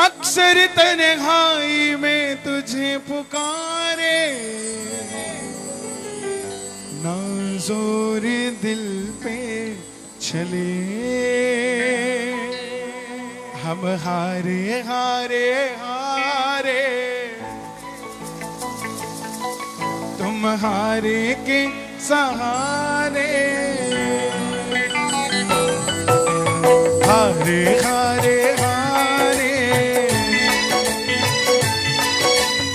अक्सर तन्हाई में तुझे पुकारे, ना जोर दिल पे चले, हम हारे हारे हारे, तुम हारे के सहारे, हारे हारे हारे,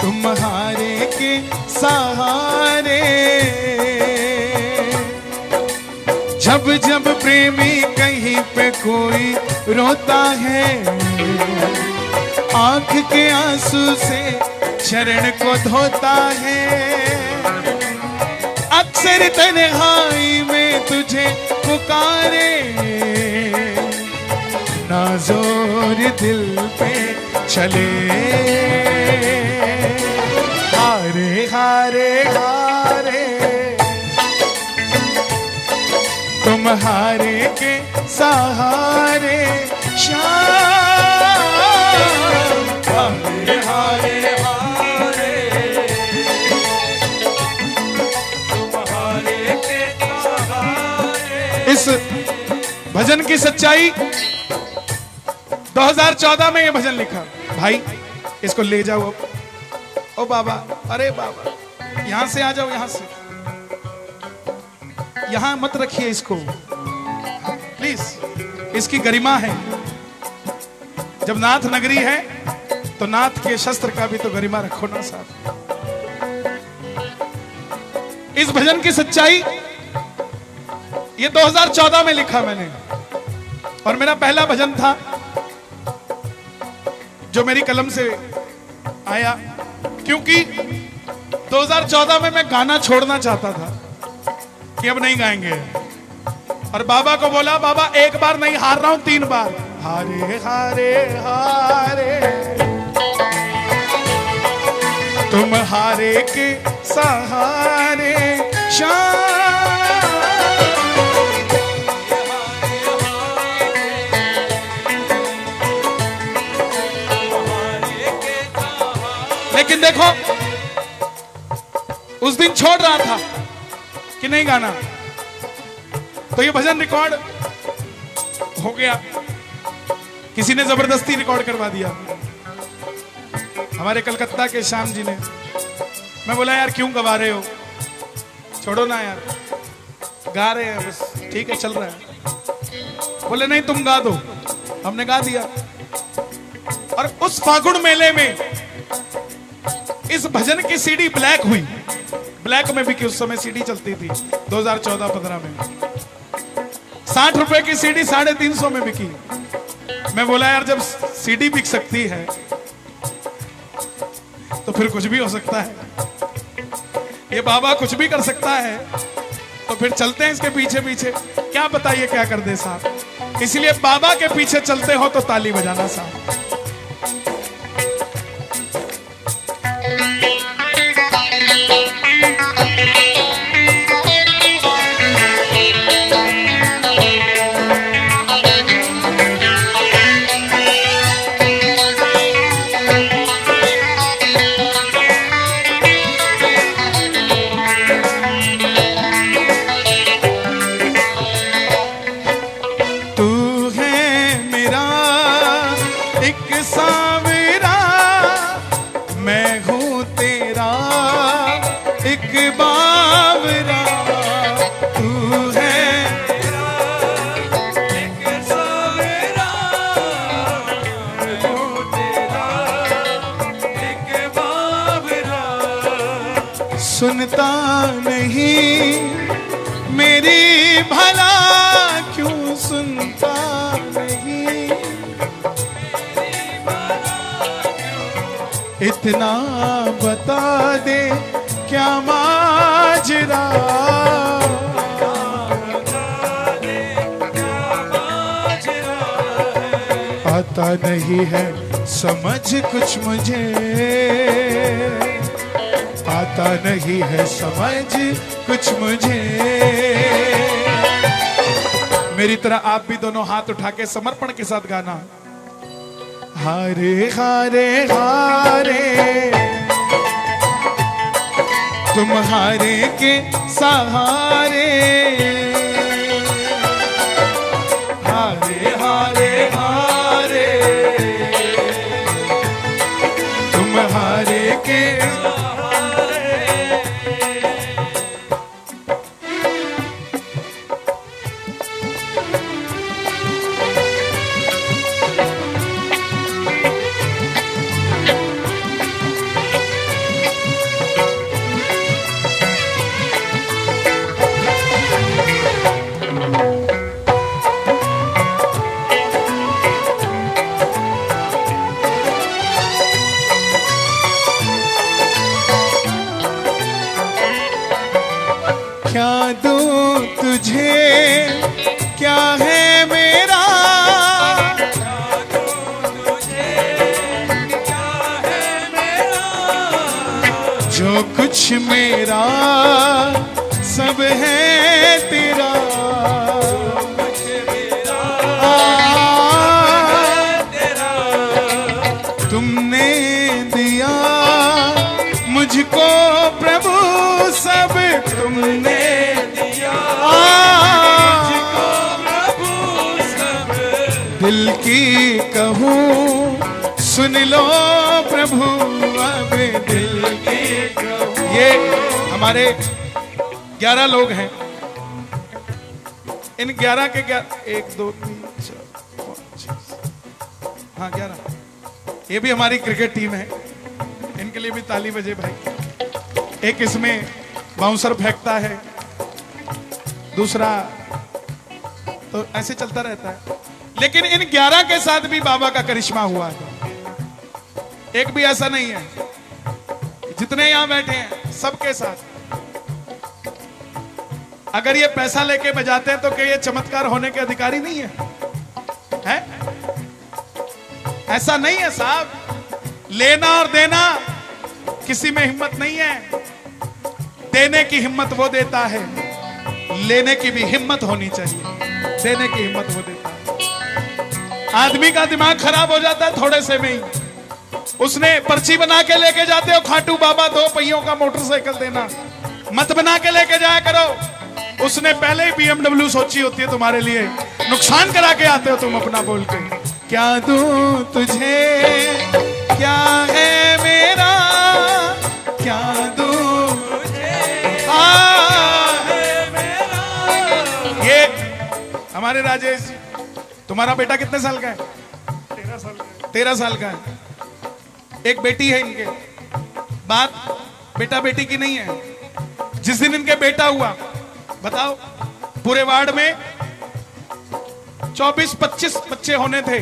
तुम हारे के सहारे। जब जब प्रेमी कहीं पे कोई रोता है, आंख के आंसू से चरण को धोता है, अक्सर तन्हाई में तुझे पुकारे, ना जोर दिल पे चले, हारे हारे हारे, तुम हारे के सहारे, शाम हारे हारे हारे, तुम हारे के सहारे। इस भजन की सच्चाई 2014 में ये भजन लिखा। भाई इसको ले जाओ अब। ओ बाबा, अरे बाबा यहां से आ जाओ, यहां से, यहां मत रखिए इसको प्लीज, इसकी गरिमा है। जब नाथ नगरी है तो नाथ के शस्त्र का भी तो गरिमा रखो ना साथ। इस भजन की सच्चाई ये 2014 में लिखा मैंने, और मेरा पहला भजन था जो मेरी कलम से आया, क्योंकि 2014 में मैं गाना छोड़ना चाहता था कि अब नहीं गाएंगे, और बाबा को बोला बाबा एक बार नहीं, हार रहा हूं 3 बार, हारे हारे हारे, तुम हारे के सहारे, लेकिन देखो उस दिन छोड़ रहा था कि नहीं गाना, तो ये भजन रिकॉर्ड हो गया, किसी ने जबरदस्ती रिकॉर्ड करवा दिया, हमारे कलकत्ता के श्याम जी ने। मैं बोला यार क्यों गवा रहे हो, छोड़ो ना यार, गा रहे हैं बस, ठीक है चल रहा है। बोले नहीं तुम गा दो, हमने गा दिया। और उस फागुन मेले में इस भजन की सीडी ब्लैक हुई, ब्लैक में भी कि उस समय सीडी चलती थी 2014-15 में, 60 रुपए की सीडी 350 में बिकी। मैं बोला यार जब सीडी बिक सकती है तो फिर कुछ भी हो सकता है, ये बाबा कुछ भी कर सकता है, तो फिर चलते हैं इसके पीछे पीछे, क्या बताइए क्या कर दे साहब। इसलिए बाबा के पीछे चलते हो तो ताली बजाना साहब। सुनता नहीं मेरी भला क्यों सुनता नहीं, इतना बता दे क्या माजरा, आता नहीं है समझ कुछ मुझे, आता नहीं है समझ कुछ मुझे। मेरी तरह आप भी दोनों हाथ उठा के समर्पण के साथ गाना, हारे हारे हारे तुम्हारे के सहारे, हारे हारे हारे तुम्हारे के क्या दूं तुझे, क्या है मेरा, जो कुछ मेरा सब है तेरा, तुमने दिया मुझको प्रभु सब, तुमने दिया मुझको प्रभु सब, दिल की कहूँ सुन लो प्रभु अब, दिल की कहूँ। ये हमारे 11 लोग हैं, इन 11 के 1 2 3 4 5 6, हाँ 11, ये भी हमारी क्रिकेट टीम है, इनके लिए भी ताली बजे भाई। एक इसमें बाउंसर फेंकता है, दूसरा तो ऐसे चलता रहता है, लेकिन इन 11 के साथ भी बाबा का करिश्मा हुआ है। एक भी ऐसा नहीं है, जितने यहां बैठे हैं सबके साथ। अगर ये पैसा लेके बजाते हैं तो क्या ये चमत्कार होने के अधिकारी नहीं है? है? ऐसा नहीं है साहब, लेना और देना किसी में हिम्मत नहीं है, देने की हिम्मत वो देता है, लेने की भी हिम्मत होनी चाहिए, देने की हिम्मत वो देता है। आदमी का दिमाग खराब हो जाता है थोड़े से में ही, उसने पर्ची बना के लेके जाते हो खाटू बाबा 2 पहियों का मोटरसाइकिल देना, मत बना के लेके जाया करो, उसने पहले ही BMW सोची होती है तुम्हारे लिए, नुकसान करा के आते हो तुम अपना बोल के। क्या दूं तुझे, क्या है मेरा, क्या दूं तुझे, है मेरा। ये हमारे राजेश जी, तुम्हारा बेटा कितने साल का है? 13 साल का। 13 साल का है। एक बेटी है इनके, बात बेटा बेटी की नहीं है। जिस दिन इनके बेटा हुआ, बताओ पूरे वार्ड में 24-25 बच्चे होने थे,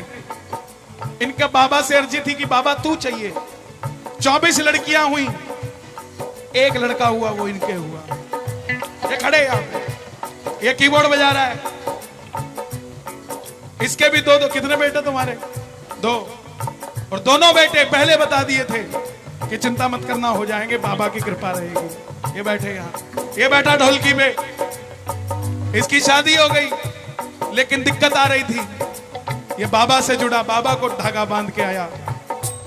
इनका बाबा से अर्जी थी कि बाबा तू चाहिए। 24 लड़कियां हुई, एक लड़का हुआ, वो इनके हुआ। ये खड़े यहाँ पे, ये कीबोर्ड बजा रहा है, इसके भी 2 कितने बेटे तुम्हारे? 2, और दोनों बेटे पहले बता दिए थे कि चिंता मत करना, हो जाएंगे, बाबा की कृपा रहेगी। ये बैठे यहाँ, ये बैठा ढोलकी पे, इसकी शादी हो गई, लेकिन दिक्कत आ रही थी, ये बाबा से जुड़ा, बाबा को धागा बांध के आया।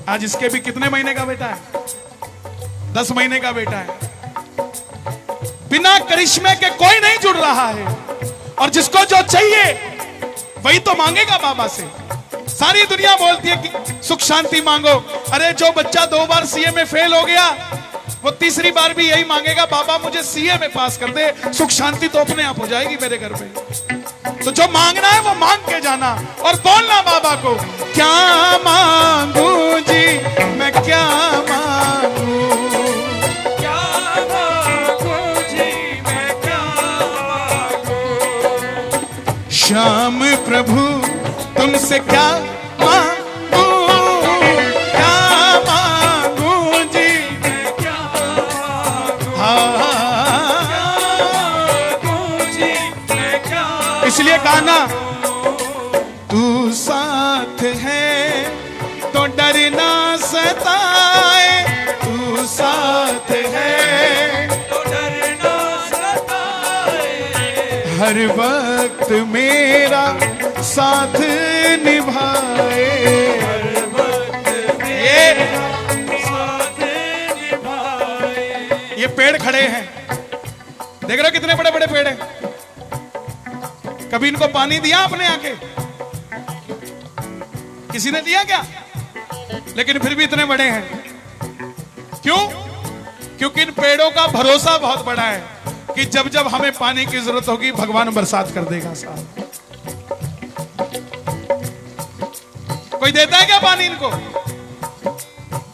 आज इसके भी कितने महीने का बेटा है? 10 महीने का बेटा है। बिना करिश्मे के कोई नहीं जुड़ रहा है, और जिसको जो चाहिए वही तो मांगेगा बाबा से। सारी दुनिया बोलती है कि सुख शांति मांगो, अरे जो बच्चा 2 बार सीए में फेल हो गया, वो तीसरी बार भी यही मांगेगा, बाबा मुझे सीए में पास कर दे, सुख शांति तो अपने आप हो जाएगी मेरे घर में। तो जो मांगना है वो मांग के जाना और बोलना बाबा को, क्या मांगू जी मैं, क्या मांगू, क्या मांगू जी मैं, क्या मांगू। श्याम प्रभु तुमसे क्या मांगू, क्या मांगू जी मैं, क्या मांगू। इसलिए गाना, तू साथ है तो डर ना सताए, तू साथ है तो डर ना सताए, हर वक्त मेरा साथ निभाए, हर वक्त देख रहे हो कितने बड़े बड़े पेड़ हैं। कभी इनको पानी दिया आपने आके? किसी ने दिया क्या? लेकिन फिर भी इतने बड़े हैं। क्यों? क्योंकि इन पेड़ों का भरोसा बहुत बड़ा है कि जब जब हमें पानी की जरूरत होगी भगवान बरसात कर देगा। साहब कोई देता है क्या पानी इनको?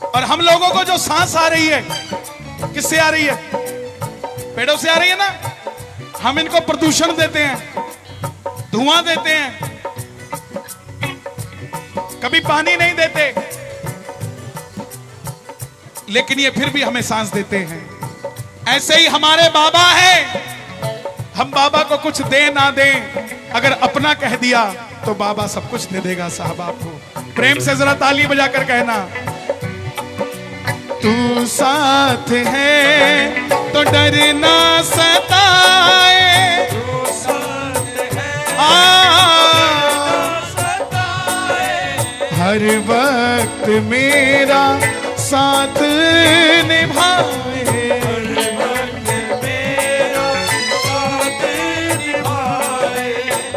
और हम लोगों को जो सांस आ रही है किससे आ रही है? पेड़ों से आ रही है ना। हम इनको प्रदूषण देते हैं, धुआं देते हैं, कभी पानी नहीं देते, लेकिन ये फिर भी हमें सांस देते हैं। ऐसे ही हमारे बाबा हैं। हम बाबा को कुछ दे ना दें, अगर अपना कह दिया तो बाबा सब कुछ दे देगा। साहब आपको प्रेम से जरा ताली बजाकर कहना, तू साथ है तो डर ना सताए, हर वक्त मेरा साथ निभाए,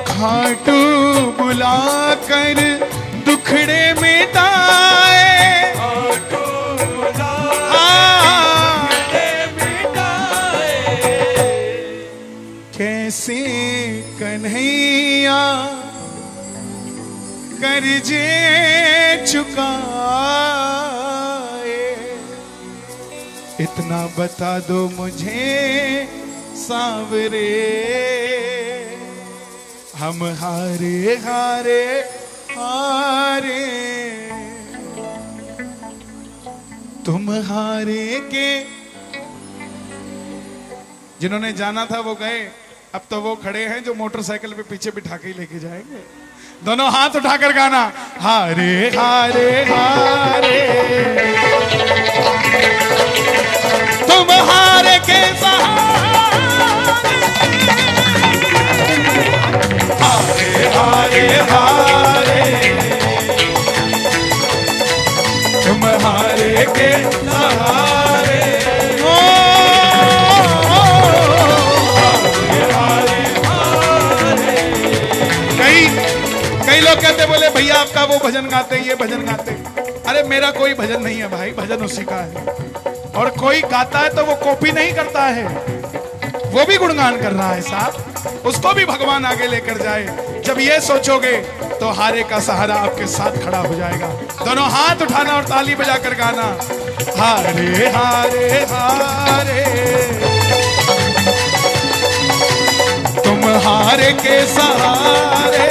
खाटू बुलाकर दुखड़े मिटाए, कैसे कन्हैया कर्जे चुकाए, इतना बता दो मुझे सांवरे, हम हारे हारे हारे, तुम हारे के। जिन्होंने जाना था वो गए, अब तो वो खड़े हैं जो मोटरसाइकिल पे पीछे बिठा के लेके जाएंगे। दोनों हाथ उठाकर गाना, हारे हारे हारे, तुम हारे के सहारे, हारे हारे हारे, तुम हारे के सहारे, कई लोग कहते बोले भैया आपका वो भजन गाते ये भजन गाते। अरे मेरा कोई भजन नहीं है भाई, भजन उसी का है। और कोई गाता है तो वो कॉपी नहीं करता है, वो भी गुणगान कर रहा है साहब, उसको भी भगवान आगे लेकर जाए। जब ये सोचोगे तो हारे का सहारा आपके साथ खड़ा हो जाएगा। दोनों हाथ उठाना और ताली बजाकर गाना, हारे हारे हारे, तुम हारे के सहारे,